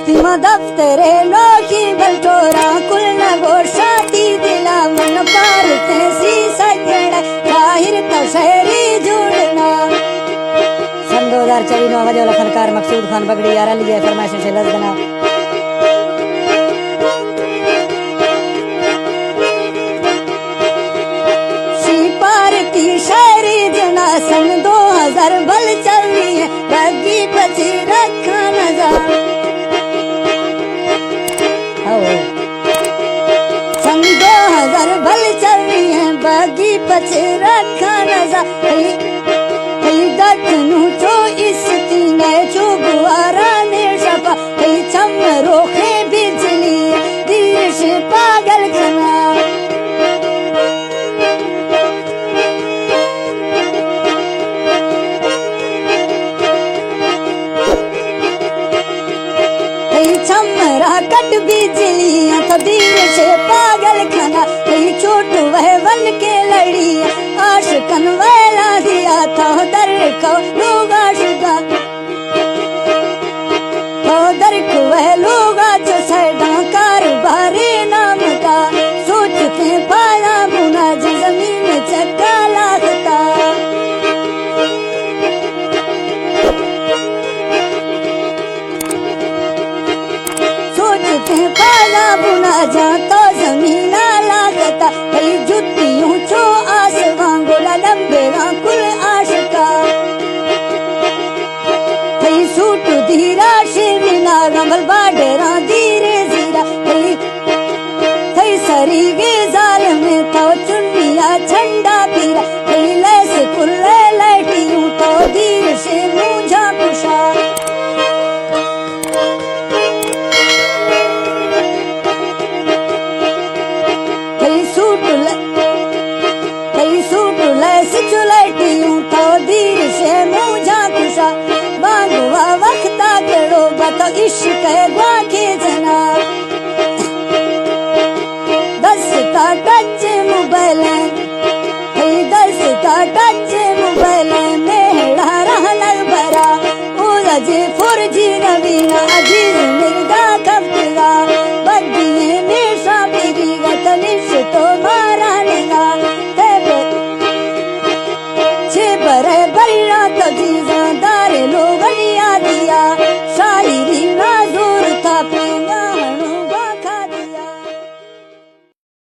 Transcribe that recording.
मस्ती में दफ्तरे लोकी बलटोरा कुल न गोशाती दिला मन पार तेसी सजड़ जाहिर तशहरी जुड़ना। सन 2024 में आवाज वाला फनकार मकसूद खान बगड़ी यारा लिए फरमाइश से लजगना। शायरी जना सन 2000 बल चल रही है बगी पची रखा नजर। सन 2000 बल चल रही है बगी पची रखा नजर। दखनू चो इस तीने चो गुआरा ने शपा चम रोखे बिजली दीश पागल खना। चमरा कट बिजलियां तबीर से पागल खाना। कई चोट वह वन के लड़िया आशिकन वाला दिया था दर को लोग आशिका तो दर को वह लोग जो सैदा कारोबारी नाम का सोच के पाला बुना जमीन चक्का लागता। पाला बुना जा तो जमीना लागता। कई जुतियों छो आसवां गोला लंबे कुल आशिका। कई सूट धीरा